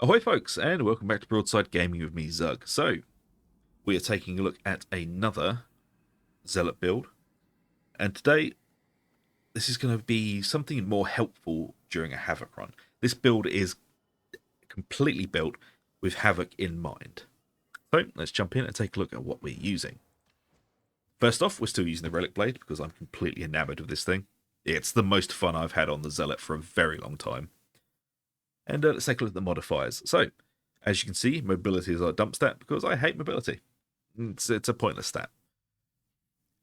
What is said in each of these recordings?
Ahoy folks, and welcome back to Broadside Gaming with me, Zug. So, we are taking a look at another Zealot build, and today, this is going to be something more helpful during a Havoc run. This build is completely built with Havoc in mind. So, let's jump in and take a look at what we're using. First off, we're still using the Relic Blade, because I'm completely enamored of this thing. It's the most fun I've had on the Zealot for a very long time. And let's take a look at the modifiers. So, as you can see, mobility is our dump stat because I hate mobility. It's a pointless stat.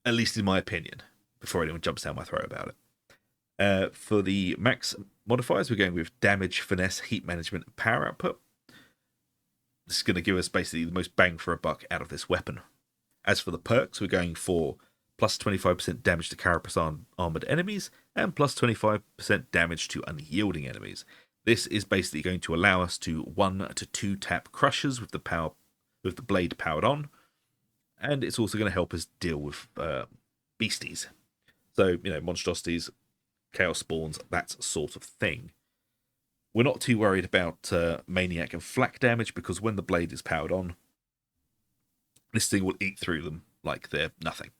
At least in my opinion, before anyone jumps down my throat about it. For the max modifiers, we're going with damage, finesse, heat management, and power output. This is going to give us basically the most bang for a buck out of this weapon. As for the perks, we're going for plus 25% damage to carapace armored enemies and plus 25% damage to unyielding enemies. This is basically going to allow us to 1 to 2 tap crushers with the blade powered on, and it's also going to help us deal with beasties. So, monstrosities, chaos spawns, that sort of thing. We're not too worried about maniac and flak damage because when the blade is powered on, this thing will eat through them like they're nothing.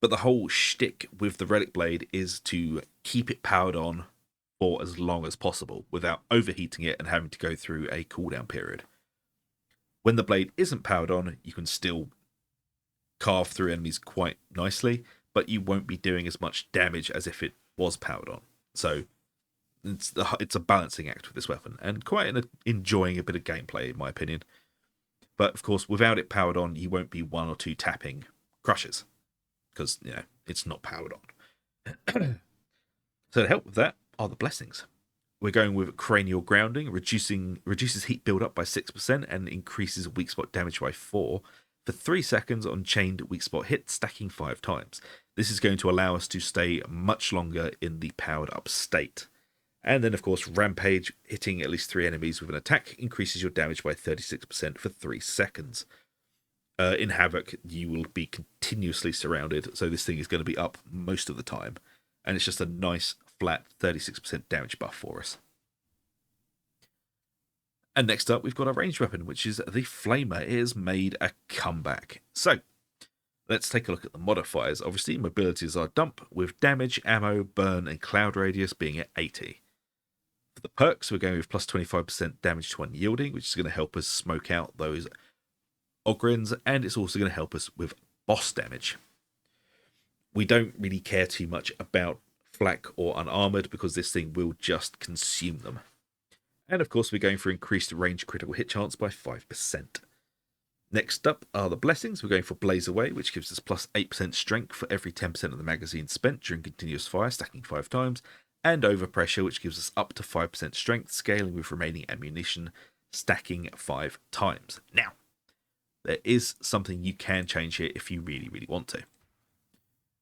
But the whole shtick with the Relic Blade is to keep it powered on for as long as possible without overheating it and having to go through a cooldown period. When the blade isn't powered on, you can still carve through enemies quite nicely, but you won't be doing as much damage as if it was powered on. So it's a balancing act with this weapon, and quite enjoying a bit of gameplay, in my opinion. But of course, without it powered on, you won't be 1 or 2 tapping crushes because it's not powered on. So to help with that are the blessings. We're going with cranial grounding, reduces heat buildup by 6% and increases weak spot damage by 4 for 3 seconds on chained weak spot hits, stacking 5 times. This is going to allow us to stay much longer in the powered up state. And then, of course, rampage, hitting at least 3 enemies with an attack, increases your damage by 36% for 3 seconds. In Havoc, you will be continuously surrounded, so this thing is going to be up most of the time. And it's just a nice, flat 36% damage buff for us. And next up, we've got our ranged weapon, which is the Flamer. It has made a comeback. So, let's take a look at the modifiers. Obviously, mobility is our dump, with damage, ammo, burn, and cloud radius being at 80. For the perks, we're going with plus 25% damage to unyielding, which is going to help us smoke out those Ogryns, and it's also going to help us with boss damage. We don't really care too much about flak or unarmored because this thing will just consume them. And of course, we're going for increased range critical hit chance by 5%. Next up are the blessings. We're going for Blaze Away, which gives us plus 8% strength for every 10% of the magazine spent during continuous fire, stacking 5 times. And Overpressure, which gives us up to 5% strength, scaling with remaining ammunition, stacking 5 times. Now, there is something you can change here if you really, really want to,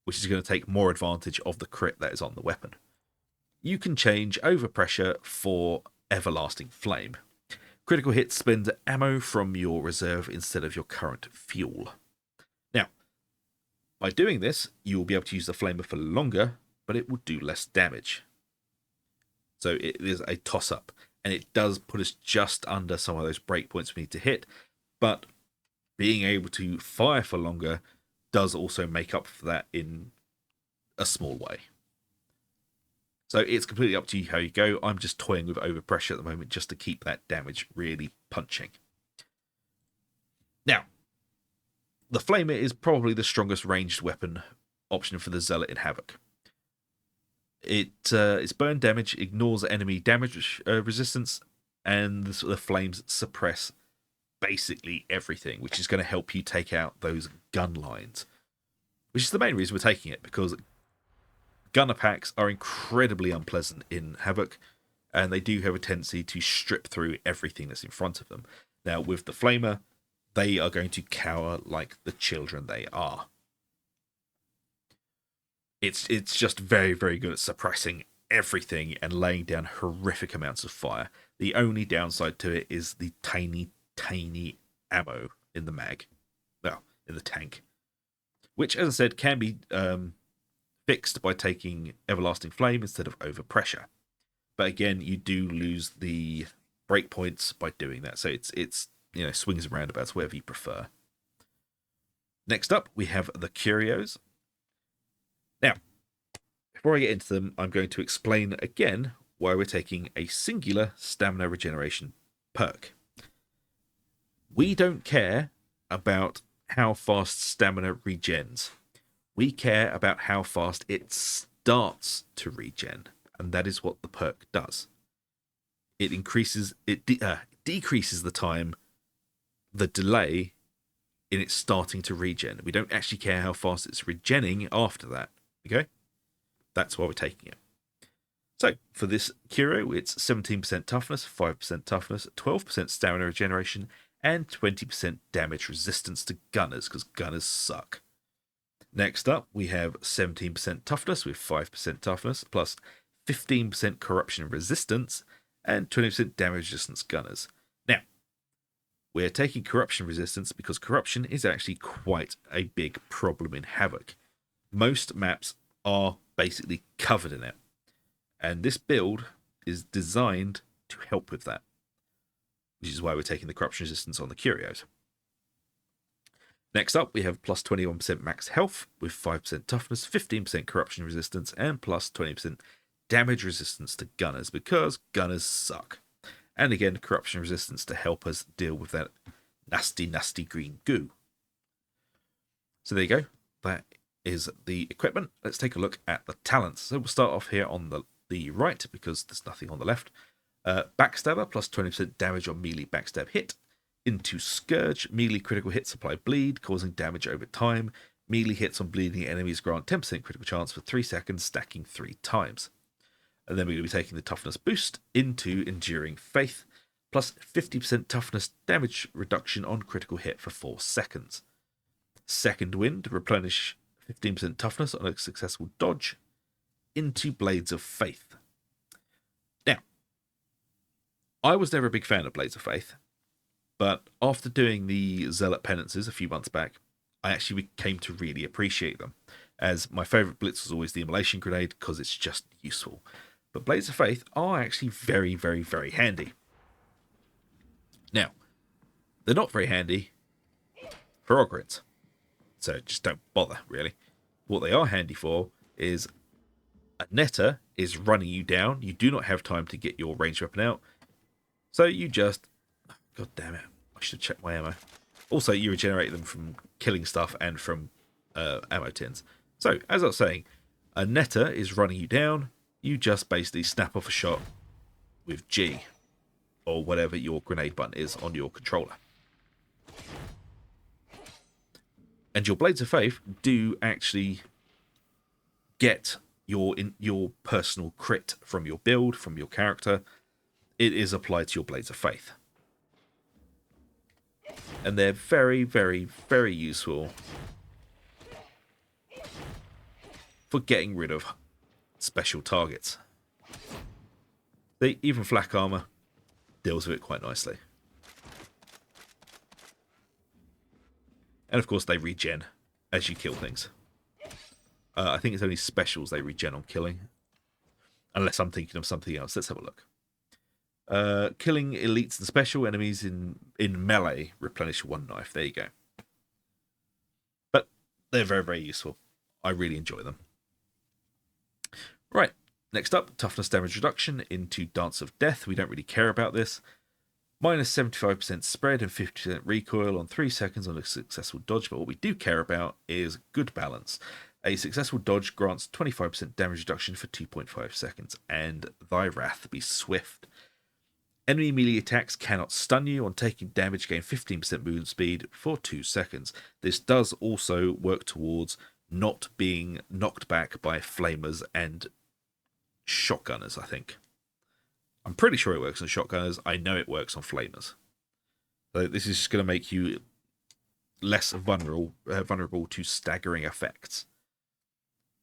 which is going to take more advantage of the crit that is on the weapon. You can change Overpressure for Everlasting Flame. Critical hits spend ammo from your reserve instead of your current fuel. Now, by doing this, you will be able to use the Flamer for longer, but it will do less damage. So it is a toss-up, and it does put us just under some of those breakpoints we need to hit, but being able to fire for longer does also make up for that in a small way. So it's completely up to you how you go. I'm just toying with overpressure at the moment just to keep that damage really punching. Now, the Flamer is probably the strongest ranged weapon option for the Zealot in Havoc. Its burn damage ignores enemy damage resistance, and the flames suppress basically everything, which is going to help you take out those gun lines, which is the main reason we're taking it, because gunner packs are incredibly unpleasant in Havoc, and they do have a tendency to strip through everything that's in front of them. Now, with the Flamer, they are going to cower like the children they are. It's just very, very good at suppressing everything and laying down horrific amounts of fire. The only downside to it is the tiny ammo in the mag. Well, in the tank. Which, as I said, can be fixed by taking Everlasting Flame instead of Overpressure. But again, you do lose the breakpoints by doing that. So it's swings and roundabouts, whatever you prefer. Next up, we have the Curios. Now, before I get into them, I'm going to explain again why we're taking a singular stamina regeneration perk. We don't care about how fast stamina regens. We care about how fast it starts to regen, and that is what the perk does. It decreases the time, the delay in it starting to regen. We don't actually care how fast it's regenning after that. Okay? That's why we're taking it. So, for this Curio, it's 17% toughness, 5% toughness, 12% stamina regeneration, and 20% damage resistance to gunners, because gunners suck. Next up, we have 17% toughness with 5% toughness, plus 15% corruption resistance, and 20% damage resistance gunners. Now, we're taking corruption resistance because corruption is actually quite a big problem in Havoc. Most maps are basically covered in it, and this build is designed to help with that, which is why we're taking the corruption resistance on the Curios. Next up, we have plus 21% max health with 5% toughness, 15% corruption resistance, and plus 20% damage resistance to gunners, because gunners suck. And again, corruption resistance to help us deal with that nasty, nasty green goo. So there you go. That is the equipment. Let's take a look at the talents. So we'll start off here on the right, because there's nothing on the left. Backstabber, plus 20% damage on melee backstab hit. Into Scourge, melee critical hits apply bleed, causing damage over time. Melee hits on bleeding enemies grant 10% critical chance for 3 seconds, stacking 3 times. And then we're going to be taking the toughness boost into Enduring Faith, plus 50% toughness damage reduction on critical hit for 4 seconds. Second Wind, replenish 15% toughness on a successful dodge. Into Blades of Faith. Now, I was never a big fan of Blades of Faith, but after doing the Zealot penances a few months back, I actually came to really appreciate them, as my favourite blitz was always the Immolation Grenade, because it's just useful. But Blades of Faith are actually very, very, very handy. Now, they're not very handy for Ogrins, so just don't bother, really. What they are handy for is a netter is running you down. You do not have time to get your ranged weapon out, so you just... God damn it. I should have checked my ammo. Also, you regenerate them from killing stuff and from ammo tins. So, as I was saying, a netter is running you down. You just basically snap off a shot with G, or whatever your grenade button is on your controller. And your Blades of Faith do actually get your personal crit from your build, from your character. It is applied to your Blades of Faith. And they're very, very, very useful for getting rid of special targets. Even flak armor deals with it quite nicely. And of course they regen as you kill things. I think it's only specials they regen on killing. Unless I'm thinking of something else. Let's have a look. Killing elites and special enemies in melee replenish 1 knife. There you go. But they're very, very useful. I really enjoy them. Right, next up, toughness damage reduction into Dance of Death. We don't really care about this. Minus 75% spread and 50% recoil on 3 seconds on a successful dodge. But what we do care about is good balance. A successful dodge grants 25% damage reduction for 2.5 seconds. And thy wrath be swift. Enemy melee attacks cannot stun you. On taking damage, gain 15% movement speed for 2 seconds. This does also work towards not being knocked back by flamers and shotgunners, I think. I'm pretty sure it works on shotgunners. I know it works on flamers. So this is just going to make you less vulnerable to staggering effects.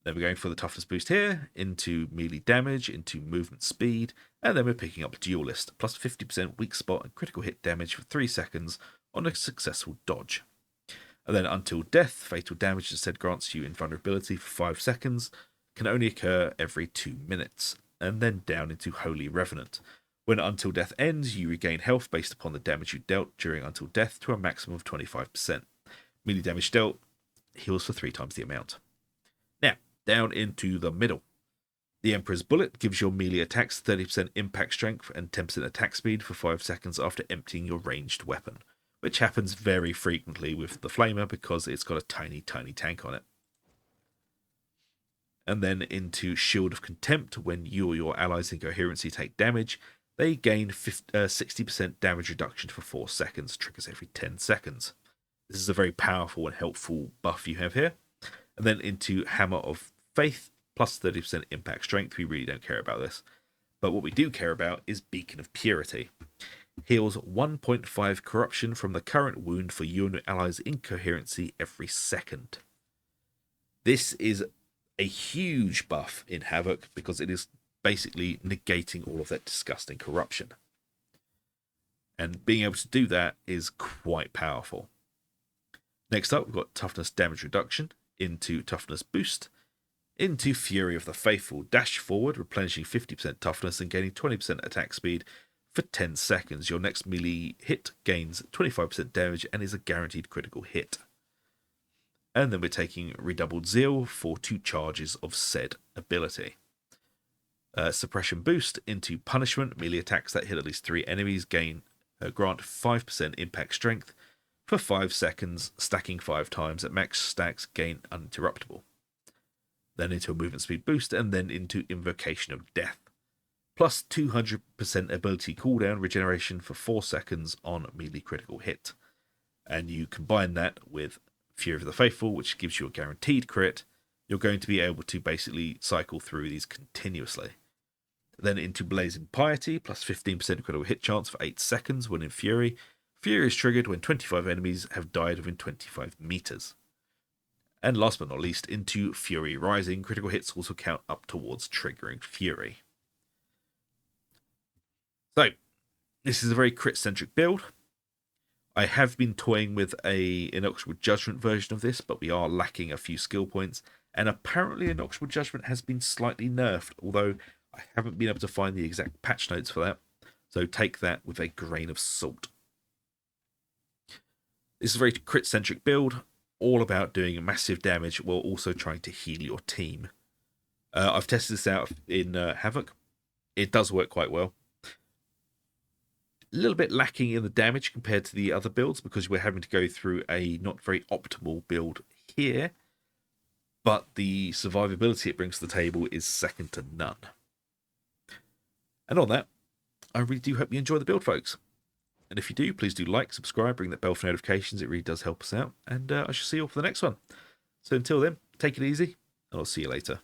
Then we're going for the toughness boost here, into melee damage, into movement speed, and then we're picking up Duelist, plus 50% weak spot and critical hit damage for 3 seconds on a successful dodge. And then Until Death, fatal damage instead grants you invulnerability for 5 seconds, can only occur every 2 minutes. and then down into Holy Revenant. When Until Death ends, you regain health based upon the damage you dealt during Until Death to a maximum of 25%. Melee damage dealt heals for 3 times the amount. Now, down into the middle. The Emperor's Bullet gives your melee attacks 30% impact strength and 10% attack speed for 5 seconds after emptying your ranged weapon, which happens very frequently with the Flamer because it's got a tiny, tiny tank on it. And then into Shield of Contempt. When you or your allies in Coherency take damage, they gain 60% damage reduction for 4 seconds, triggers every 10 seconds. This is a very powerful and helpful buff you have here. And then into Hammer of Faith, plus 30% impact strength. We really don't care about this. But what we do care about is Beacon of Purity. Heals 1.5 corruption from the current wound for you and your allies' incoherency every second. This is a huge buff in Havoc because it is basically negating all of that disgusting corruption. And being able to do that is quite powerful. Next up, we've got Toughness Damage Reduction into Toughness Boost. Into Fury of the Faithful. Dash forward, replenishing 50% toughness and gaining 20% attack speed for 10 seconds. Your next melee hit gains 25% damage and is a guaranteed critical hit. And then we're taking Redoubled Zeal for 2 charges of said ability. Suppression Boost into Punishment. Melee attacks that hit at least 3 enemies grant 5% impact strength for 5 seconds, stacking 5 times. At max stacks, gain uninterruptible. Then into a movement speed boost, and then into Invocation of Death. Plus 200% ability cooldown regeneration for 4 seconds on melee critical hit. And you combine that with Fury of the Faithful, which gives you a guaranteed crit. You're going to be able to basically cycle through these continuously. Then into Blazing Piety, plus 15% critical hit chance for 8 seconds when in Fury. Fury is triggered when 25 enemies have died within 25 meters. And last but not least, into Fury Rising. Critical hits also count up towards triggering Fury. So, this is a very crit-centric build. I have been toying with an Inexorable Judgment version of this, but we are lacking a few skill points. And apparently Inexorable Judgment has been slightly nerfed, although I haven't been able to find the exact patch notes for that. So take that with a grain of salt. This is a very crit-centric build, all about doing massive damage while also trying to heal your team. I've tested this out in Havoc. It does work quite well. A little bit lacking in the damage compared to the other builds because we're having to go through a not very optimal build here. But the survivability it brings to the table is second to none. And on that, I really do hope you enjoy the build, folks. And if you do, please do like, subscribe, ring that bell for notifications. It really does help us out. And I shall see you all for the next one. So until then, take it easy, and I'll see you later.